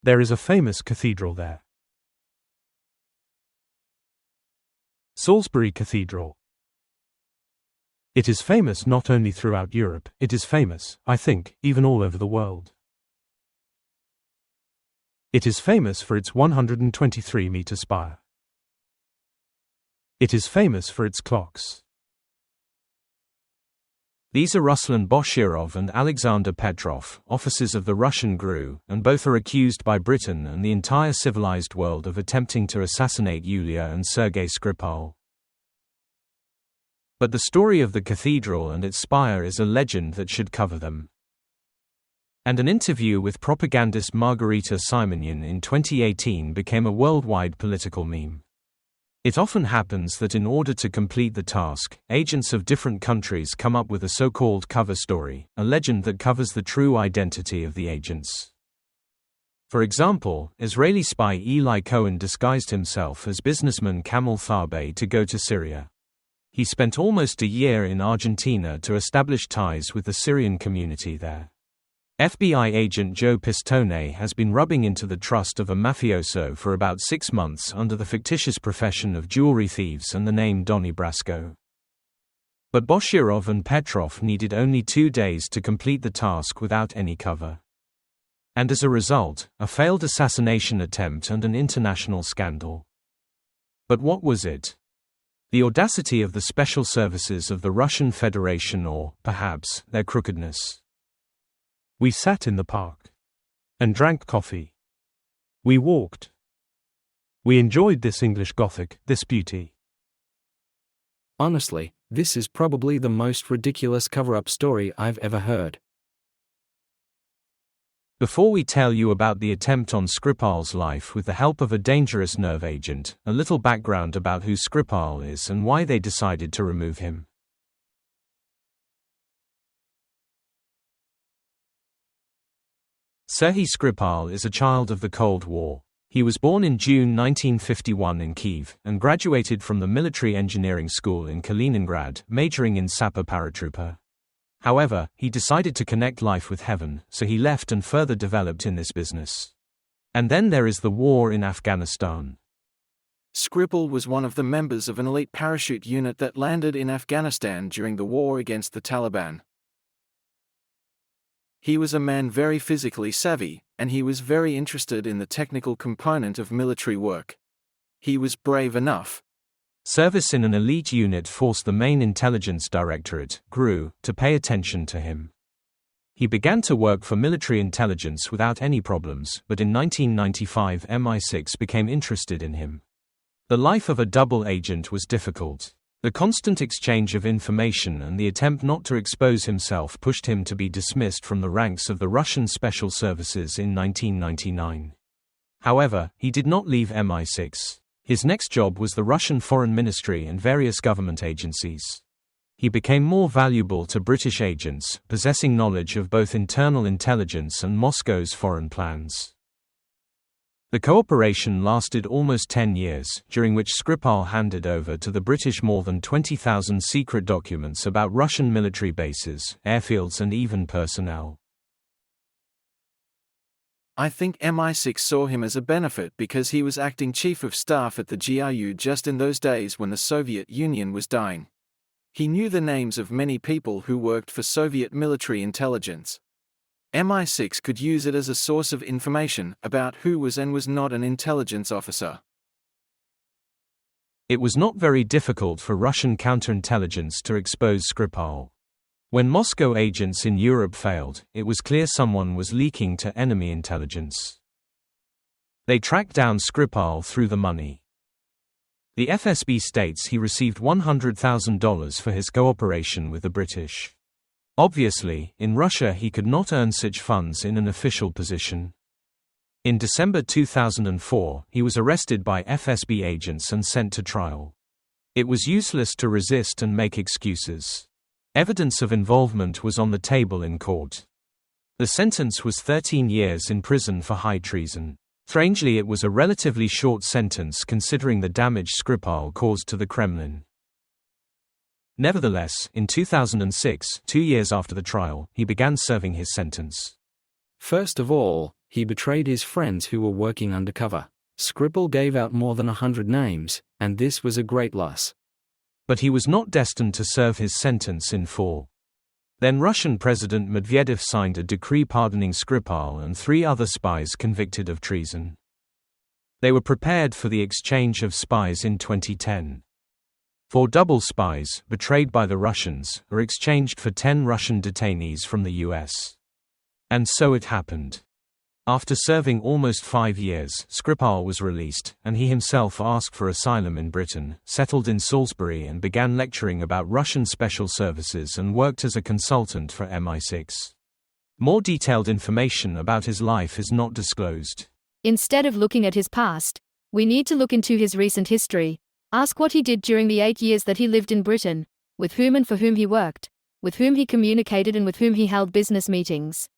There is a famous cathedral there. Salisbury Cathedral. It is famous not only throughout Europe, it is famous, I think, even all over the world. It is famous for its 123-meter spire. It is famous for its clocks. These are Ruslan Boshirov and Alexander Petrov, officers of the Russian GRU, and both are accused by Britain and the entire civilized world of attempting to assassinate Yulia and Sergei Skripal. But the story of the cathedral and its spire is a legend that should cover them. And an interview with propagandist Margarita Simonyan in 2018 became a worldwide political meme. It often happens that in order to complete the task, agents of different countries come up with a so-called cover story, a legend that covers the true identity of the agents. For example, Israeli spy Eli Cohen disguised himself as businessman Kamel Tharbe to go to Syria. He spent almost a year in Argentina to establish ties with the Syrian community there. FBI agent Joe Pistone has been rubbing into the trust of a mafioso for about 6 months under the fictitious profession of jewelry thieves and the name Donnie Brasco. But Boshirov and Petrov needed only 2 days to complete the task without any cover. And as a result, a failed assassination attempt and an international scandal. But what was it? The audacity of the special services of the Russian Federation, or, perhaps, their crookedness. We sat in the park and drank coffee. We walked. We enjoyed this English Gothic, this beauty. Honestly, this is probably the most ridiculous cover-up story I've ever heard. Before we tell you about the attempt on Skripal's life with the help of a dangerous nerve agent, a little background about who Skripal is and why they decided to remove him. Sergei Skripal is a child of the Cold War. He was born in June 1951 in Kyiv, and graduated from the Military Engineering School in Kaliningrad, majoring in sapper paratrooper. However, he decided to connect life with heaven, so he left and further developed in this business. And then there is the war in Afghanistan. Skripal was one of the members of an elite parachute unit that landed in Afghanistan during the war against the Taliban. He was a man very physically savvy, and he was very interested in the technical component of military work. He was brave enough. Service in an elite unit forced the main intelligence directorate, GRU, to pay attention to him. He began to work for military intelligence without any problems, but in 1995 MI6 became interested in him. The life of a double agent was difficult. The constant exchange of information and the attempt not to expose himself pushed him to be dismissed from the ranks of the Russian Special Services in 1999. However, he did not leave MI6. His next job was the Russian Foreign Ministry and various government agencies. He became more valuable to British agents, possessing knowledge of both internal intelligence and Moscow's foreign plans. The cooperation lasted almost 10 years, during which Skripal handed over to the British more than 20,000 secret documents about Russian military bases, airfields and even personnel. I think MI6 saw him as a benefit because he was acting chief of staff at the GRU just in those days when the Soviet Union was dying. He knew the names of many people who worked for Soviet military intelligence. MI6 could use it as a source of information about who was and was not an intelligence officer. It was not very difficult for Russian counterintelligence to expose Skripal. When Moscow agents in Europe failed, it was clear someone was leaking to enemy intelligence. They tracked down Skripal through the money. The FSB states he received $100,000 for his cooperation with the British. Obviously, in Russia he could not earn such funds in an official position. In December 2004, he was arrested by FSB agents and sent to trial. It was useless to resist and make excuses. Evidence of involvement was on the table in court. The sentence was 13 years in prison for high treason. Strangely, it was a relatively short sentence considering the damage Skripal caused to the Kremlin. Nevertheless, in 2006, 2 years after the trial, he began serving his sentence. First of all, he betrayed his friends who were working undercover. Skripal gave out more than 100 names, and this was a great loss. But he was not destined to serve his sentence in full. Then Russian President Medvedev signed a decree pardoning Skripal and 3 other spies convicted of treason. They were prepared for the exchange of spies in 2010. 4 double spies, betrayed by the Russians, were exchanged for 10 Russian detainees from the US. And so it happened. After serving almost 5 years, Skripal was released, and he himself asked for asylum in Britain, settled in Salisbury and began lecturing about Russian special services and worked as a consultant for MI6. More detailed information about his life is not disclosed. Instead of looking at his past, we need to look into his recent history, ask what he did during the 8 years that he lived in Britain, with whom and for whom he worked, with whom he communicated and with whom he held business meetings.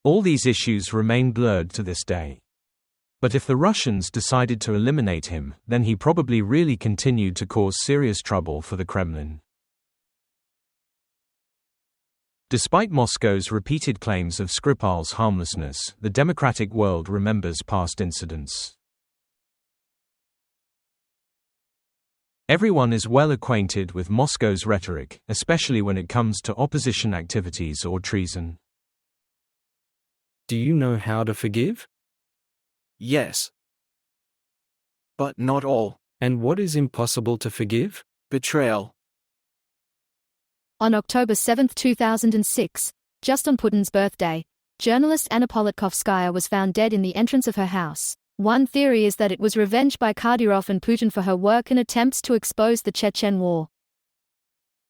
All these issues remain blurred to this day. But if the Russians decided to eliminate him, then he probably really continued to cause serious trouble for the Kremlin. Despite Moscow's repeated claims of Skripal's harmlessness, the democratic world remembers past incidents. Everyone is well acquainted with Moscow's rhetoric, especially when it comes to opposition activities or treason. Do you know how to forgive? Yes. But not all. And what is impossible to forgive? Betrayal. On October 7, 2006, just on Putin's birthday, journalist Anna Politkovskaya was found dead in the entrance of her house. One theory is that it was revenge by Kadyrov and Putin for her work and attempts to expose the Chechen War.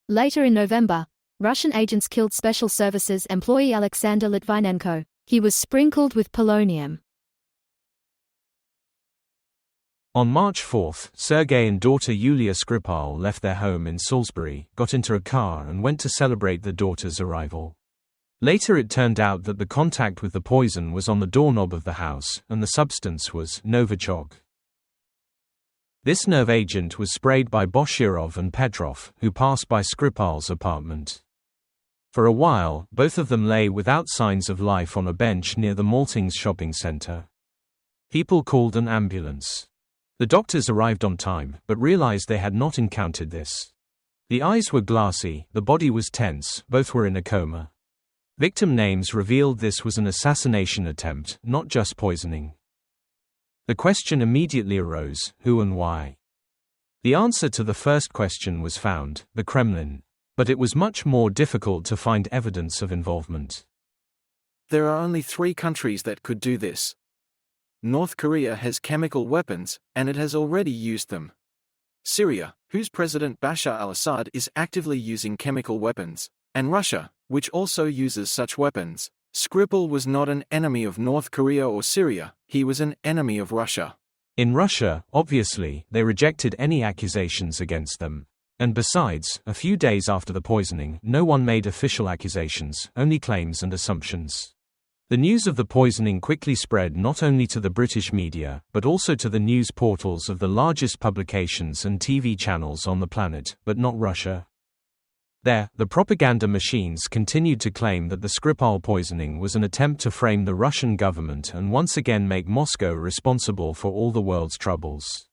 Later in November, Russian agents killed Special Services employee Alexander Litvinenko. He was sprinkled with polonium. On March 4, Sergei and daughter Yulia Skripal left their home in Salisbury, got into a car and went to celebrate the daughter's arrival. Later it turned out that the contact with the poison was on the doorknob of the house, and the substance was Novichok. This nerve agent was sprayed by Boshirov and Petrov, who passed by Skripal's apartment. For a while, both of them lay without signs of life on a bench near the Maltings shopping center. People called an ambulance. The doctors arrived on time, but realized they had not encountered this. The eyes were glassy, the body was tense, both were in a coma. Victim names revealed this was an assassination attempt, not just poisoning. The question immediately arose, who and why? The answer to the first question was found, the Kremlin. But it was much more difficult to find evidence of involvement. There are only 3 countries that could do this. North Korea has chemical weapons, and it has already used them. Syria, whose President Bashar al-Assad is actively using chemical weapons, and Russia, which also uses such weapons. Skripal was not an enemy of North Korea or Syria, he was an enemy of Russia. In Russia, obviously, they rejected any accusations against them. And besides, a few days after the poisoning, no one made official accusations, only claims and assumptions. The news of the poisoning quickly spread not only to the British media, but also to the news portals of the largest publications and TV channels on the planet, but not Russia. There, the propaganda machines continued to claim that the Skripal poisoning was an attempt to frame the Russian government and once again make Moscow responsible for all the world's troubles.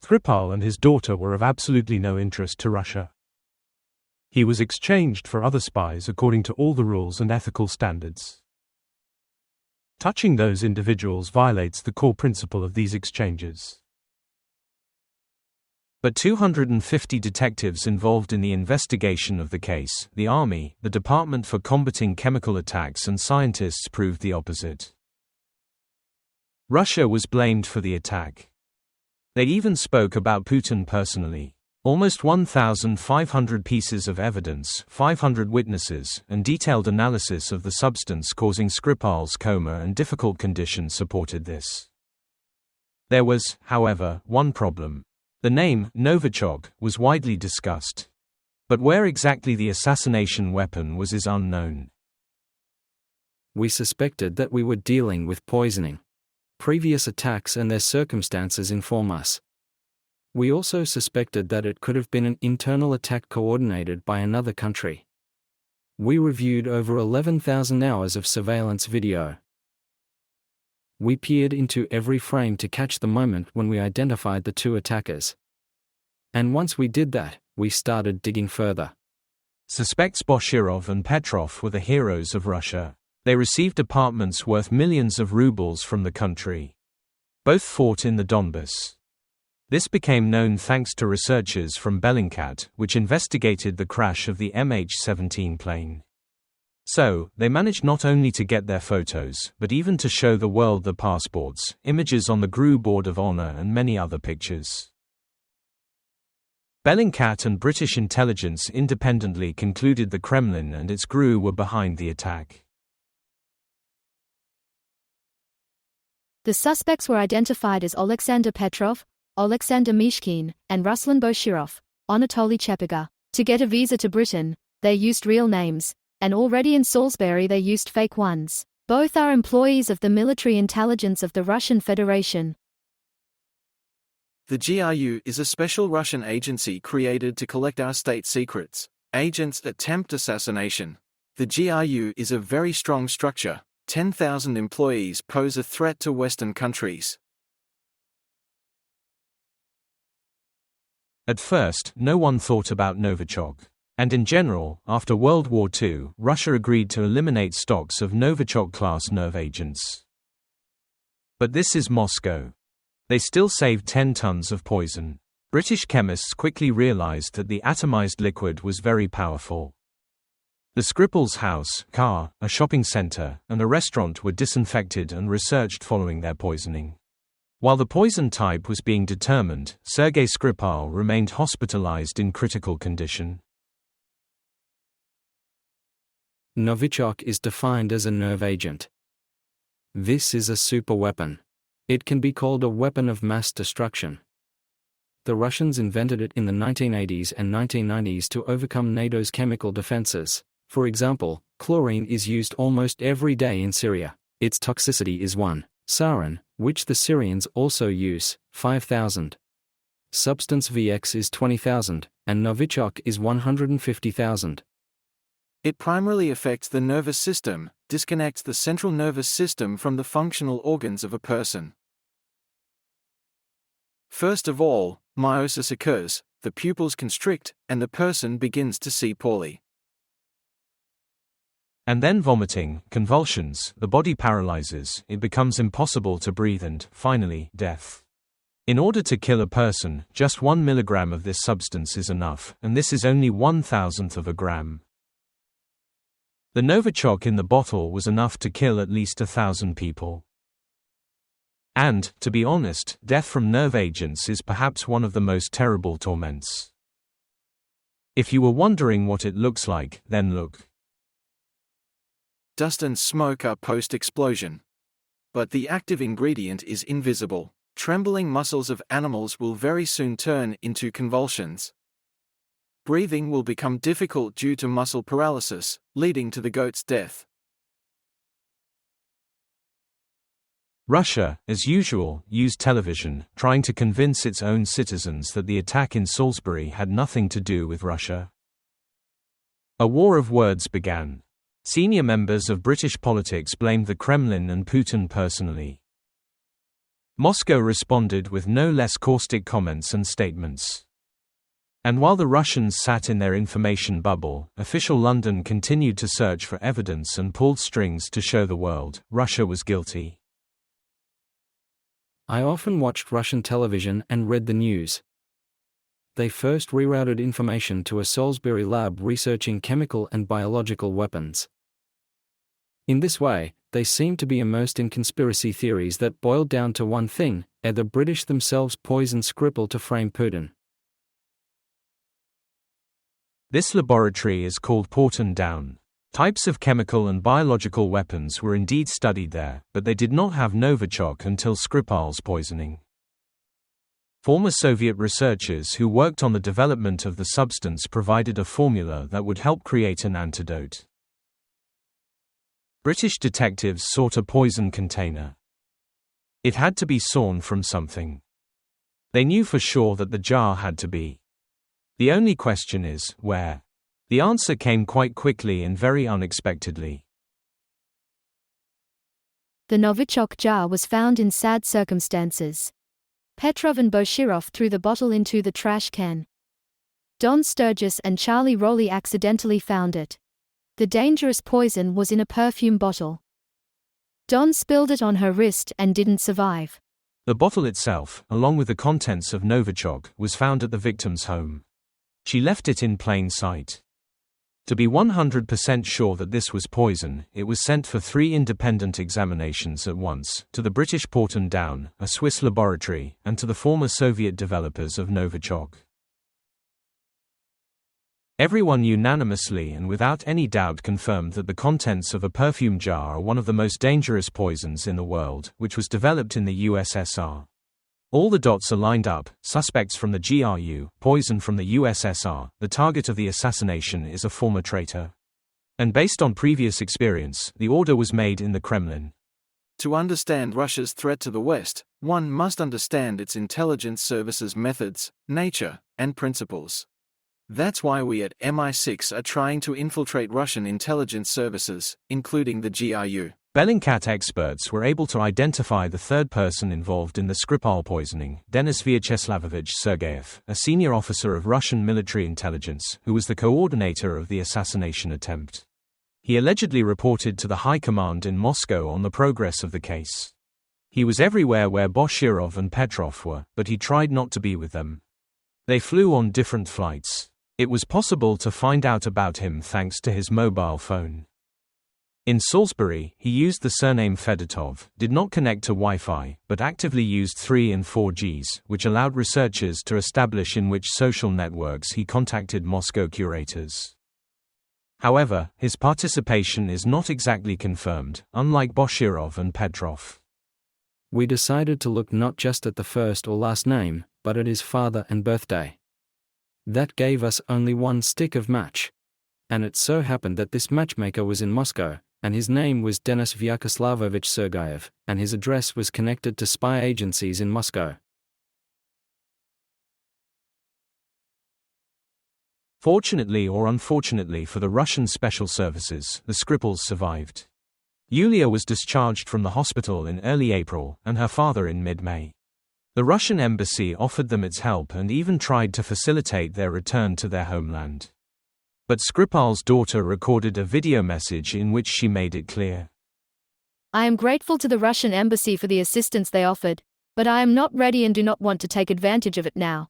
Skripal and his daughter were of absolutely no interest to Russia. He was exchanged for other spies according to all the rules and ethical standards. Touching those individuals violates the core principle of these exchanges. But 250 detectives involved in the investigation of the case, the Army, the Department for Combating Chemical Attacks and scientists proved the opposite. Russia was blamed for the attack. They even spoke about Putin personally. Almost 1,500 pieces of evidence, 500 witnesses, and detailed analysis of the substance causing Skripal's coma and difficult condition supported this. There was, however, one problem. The name, Novichok, was widely discussed. But where exactly the assassination weapon was is unknown. We suspected that we were dealing with poisoning. Previous attacks and their circumstances inform us. We also suspected that it could have been an internal attack coordinated by another country. We reviewed over 11,000 hours of surveillance video. We peered into every frame to catch the moment when we identified the two attackers. And once we did that, we started digging further. Suspects Boshirov and Petrov were the heroes of Russia. They received apartments worth millions of rubles from the country. Both fought in the Donbas. This became known thanks to researchers from Bellingcat, which investigated the crash of the MH17 plane. So, they managed not only to get their photos, but even to show the world the passports, images on the GRU Board of Honor and many other pictures. Bellingcat and British intelligence independently concluded the Kremlin and its GRU were behind the attack. The suspects were identified as Alexander Petrov, Alexander Mishkin, and Ruslan Boshirov, Anatoly Chepiga. To get a visa to Britain, they used real names, and already in Salisbury they used fake ones. Both are employees of the military intelligence of the Russian Federation. The GRU is a special Russian agency created to collect our state secrets. Agents attempt assassination. The GRU is a very strong structure. 10,000 employees pose a threat to Western countries. At first, no one thought about Novichok. And in general, after World War II, Russia agreed to eliminate stocks of Novichok-class nerve agents. But this is Moscow. They still saved 10 tons of poison. British chemists quickly realized that the atomized liquid was very powerful. The Skripal's house, car, a shopping center, and a restaurant were disinfected and researched following their poisoning. While the poison type was being determined, Sergei Skripal remained hospitalized in critical condition. Novichok is defined as a nerve agent. This is a superweapon. It can be called a weapon of mass destruction. The Russians invented it in the 1980s and 1990s to overcome NATO's chemical defenses. For example, chlorine is used almost every day in Syria. Its toxicity is 1. Sarin, which the Syrians also use, 5,000. Substance VX is 20,000, and Novichok is 150,000. It primarily affects the nervous system, disconnects the central nervous system from the functional organs of a person. First of all, meiosis occurs, the pupils constrict, and the person begins to see poorly. And then vomiting, convulsions, the body paralyzes, it becomes impossible to breathe and, finally, death. In order to kill a person, just 1 milligram of this substance is enough, and this is only 1,000th of a gram. The Novichok in the bottle was enough to kill at least 1,000 people. And, to be honest, death from nerve agents is perhaps one of the most terrible torments. If you were wondering what it looks like, then look. Dust and smoke are post-explosion. But the active ingredient is invisible. Trembling muscles of animals will very soon turn into convulsions. Breathing will become difficult due to muscle paralysis, leading to the goat's death. Russia, as usual, used television, trying to convince its own citizens that the attack in Salisbury had nothing to do with Russia. A war of words began. Senior members of British politics blamed the Kremlin and Putin personally. Moscow responded with no less caustic comments and statements. And while the Russians sat in their information bubble, official London continued to search for evidence and pulled strings to show the world Russia was guilty. I often watched Russian television and read the news. They first rerouted information to a Salisbury lab researching chemical and biological weapons. In this way, they seemed to be immersed in conspiracy theories that boiled down to one thing: the British themselves poisoned Skripal to frame Putin. This laboratory is called Porton Down. Types of chemical and biological weapons were indeed studied there, but they did not have Novichok until Skripal's poisoning. Former Soviet researchers who worked on the development of the substance provided a formula that would help create an antidote. British detectives sought a poison container. It had to be sawn from something. They knew for sure that the jar had to be. The only question is, where? The answer came quite quickly and very unexpectedly. The Novichok jar was found in sad circumstances. Petrov and Boshirov threw the bottle into the trash can. Don Sturgis and Charlie Rowley accidentally found it. The dangerous poison was in a perfume bottle. Don spilled it on her wrist and didn't survive. The bottle itself, along with the contents of Novichok, was found at the victim's home. She left it in plain sight. To be 100% sure that this was poison, it was sent for 3 independent examinations at once, to the British Porton Down, a Swiss laboratory, and to the former Soviet developers of Novichok. Everyone unanimously and without any doubt confirmed that the contents of a perfume jar are one of the most dangerous poisons in the world, which was developed in the USSR. All the dots are lined up: suspects from the GRU, poison from the USSR, the target of the assassination is a former traitor. And based on previous experience, the order was made in the Kremlin. To understand Russia's threat to the West, one must understand its intelligence services' methods, nature, and principles. That's why we at MI6 are trying to infiltrate Russian intelligence services, including the GRU. Bellingcat experts were able to identify the third person involved in the Skripal poisoning, Denis Vyacheslavovich Sergeyev, a senior officer of Russian military intelligence, who was the coordinator of the assassination attempt. He allegedly reported to the High Command in Moscow on the progress of the case. He was everywhere where Boshirov and Petrov were, but he tried not to be with them. They flew on different flights. It was possible to find out about him thanks to his mobile phone. In Salisbury, he used the surname Fedotov, did not connect to Wi-Fi, but actively used 3 and 4Gs, which allowed researchers to establish in which social networks he contacted Moscow curators. However, his participation is not exactly confirmed, unlike Boshirov and Petrov. We decided to look not just at the first or last name, but at his father and birthday. That gave us only one stick of match. And it so happened that this matchmaker was in Moscow, and his name was Denis Vyacheslavovich Sergeyev, and his address was connected to spy agencies in Moscow. Fortunately or unfortunately for the Russian special services, the Skripals survived. Yulia was discharged from the hospital in early April, and her father in mid-May. The Russian embassy offered them its help and even tried to facilitate their return to their homeland. But Skripal's daughter recorded a video message in which she made it clear. I am grateful to the Russian embassy for the assistance they offered, but I am not ready and do not want to take advantage of it now.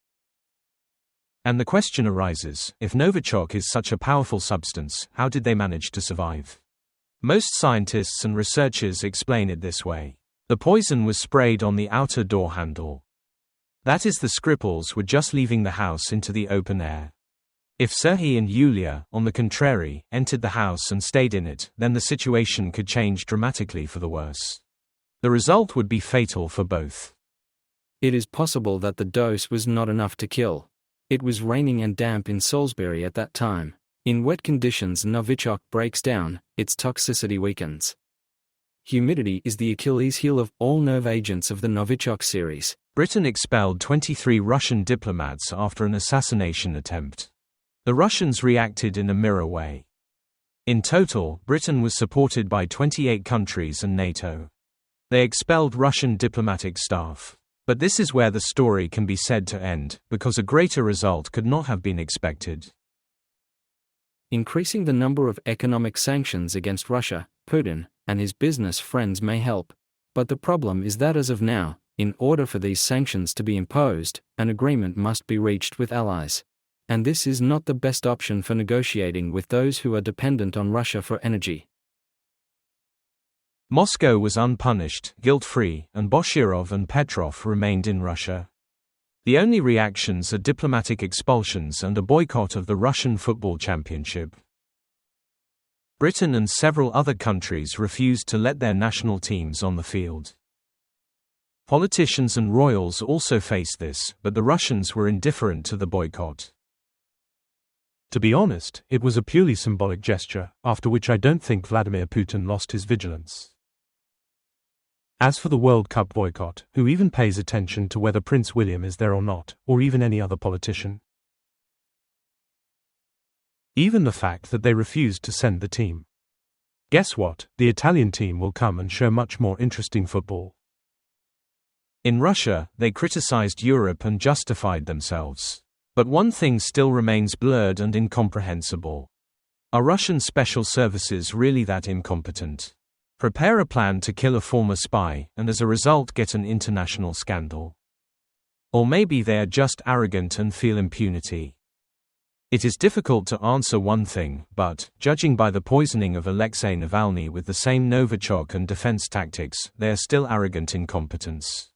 And the question arises, if Novichok is such a powerful substance, how did they manage to survive? Most scientists and researchers explain it this way. The poison was sprayed on the outer door handle. That is, the Skripals were just leaving the house into the open air. If Sergei and Yulia, on the contrary, entered the house and stayed in it, then the situation could change dramatically for the worse. The result would be fatal for both. It is possible that the dose was not enough to kill. It was raining and damp in Salisbury at that time. In wet conditions, Novichok breaks down, its toxicity weakens. Humidity is the Achilles heel of all nerve agents of the Novichok series. Britain expelled 23 Russian diplomats after an assassination attempt. The Russians reacted in a mirror way. In total, Britain was supported by 28 countries and NATO. They expelled Russian diplomatic staff. But this is where the story can be said to end, because a greater result could not have been expected. Increasing the number of economic sanctions against Russia, Putin, and his business friends may help. But the problem is that as of now, in order for these sanctions to be imposed, an agreement must be reached with allies. And this is not the best option for negotiating with those who are dependent on Russia for energy. Moscow was unpunished, guilt-free, and Boshirov and Petrov remained in Russia. The only reactions are diplomatic expulsions and a boycott of the Russian football championship. Britain and several other countries refused to let their national teams on the field. Politicians and royals also faced this, but the Russians were indifferent to the boycott. To be honest, it was a purely symbolic gesture, after which I don't think Vladimir Putin lost his vigilance. As for the World Cup boycott, who even pays attention to whether Prince William is there or not, or even any other politician? Even the fact that they refused to send the team. Guess what? The Italian team will come and show much more interesting football. In Russia, they criticized Europe and justified themselves. But one thing still remains blurred and incomprehensible. Are Russian special services really that incompetent? Prepare a plan to kill a former spy, and as a result get an international scandal. Or maybe they are just arrogant and feel impunity. It is difficult to answer one thing, but, judging by the poisoning of Alexei Navalny with the same Novichok and defense tactics, they are still arrogant incompetence.